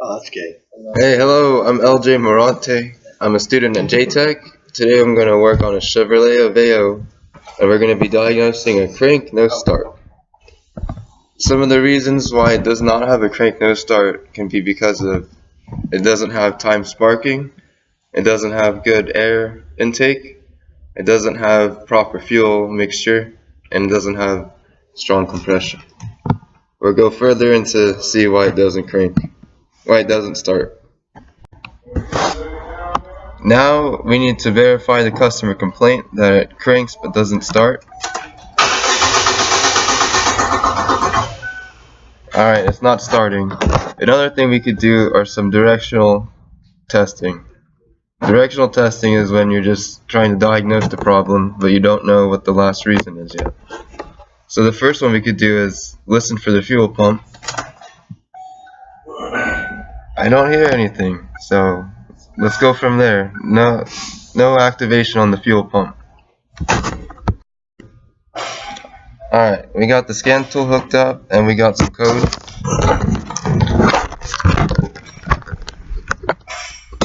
Oh, that's gay. Hey, hello, I'm LJ Morante. I'm a student at JTech. Today I'm going to work on a Chevrolet Aveo, and we're going to be diagnosing a crank no start. Some of the reasons why it does not have a crank no start can be because of it doesn't have time sparking, it doesn't have good air intake, it doesn't have proper fuel mixture, and it doesn't have strong compression. We'll go further into see why it doesn't start. Now we need to verify the customer complaint that it cranks but doesn't start. Alright, it's not starting. Another thing we could do are some directional testing. Directional testing is when you're just trying to diagnose the problem but you don't know what the last reason is yet. So the first one we could do is listen for the fuel pump. I don't hear anything, so let's go from there. No activation on the fuel pump. Alright, we got the scan tool hooked up and we got some code.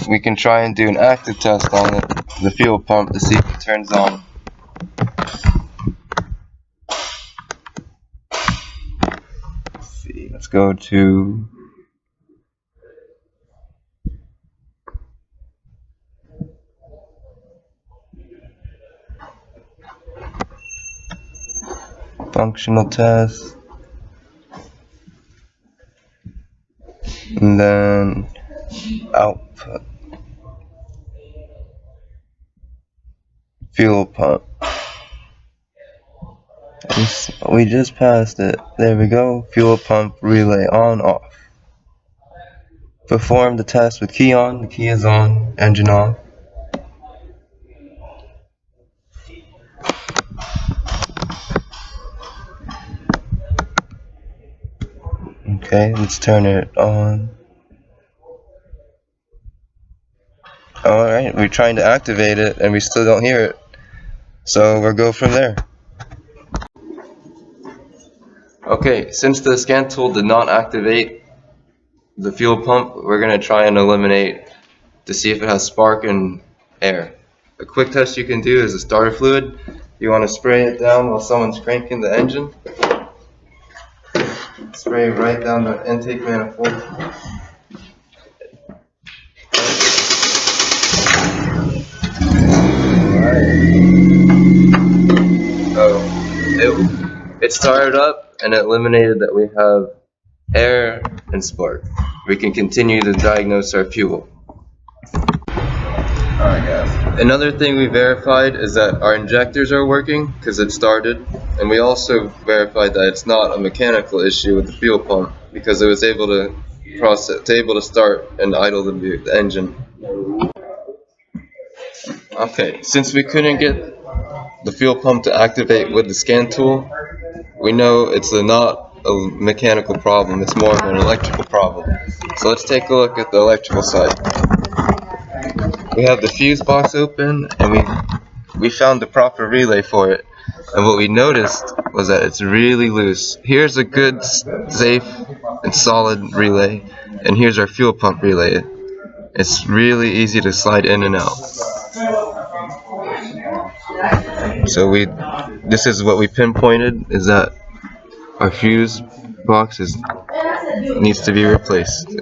We can try and do an active test on the fuel pump to see if it turns on. Let's see, let's go to functional test, and then output, fuel pump. We just passed it. There we go. Fuel pump relay on off. Perform the test with key on. The key is on. Engine off. Okay, let's turn it on. Alright, we're trying to activate it and we still don't hear it. So we'll go from there. Okay, since the scan tool did not activate the fuel pump, we're going to try and eliminate to see if it has spark and air. A quick test you can do is the starter fluid. You want to spray it down while someone's cranking the engine. Spray right down the intake manifold. So it started up and it eliminated that we have air and spark. We can continue to diagnose our fuel. Alright guys. Another thing we verified is that our injectors are working because it started, and we also verified that it's not a mechanical issue with the fuel pump because it was able to start and idle the engine. Okay, since we couldn't get the fuel pump to activate with the scan tool, we know it's not a mechanical problem, it's more of an electrical problem. So let's take a look at the electrical side. We have the fuse box open and we found the proper relay for it, and what we noticed was that it's really loose. Here's a good, safe and solid relay, and here's our fuel pump relay. It's really easy to slide in and out. So this is what we pinpointed, is that our fuse box needs to be replaced.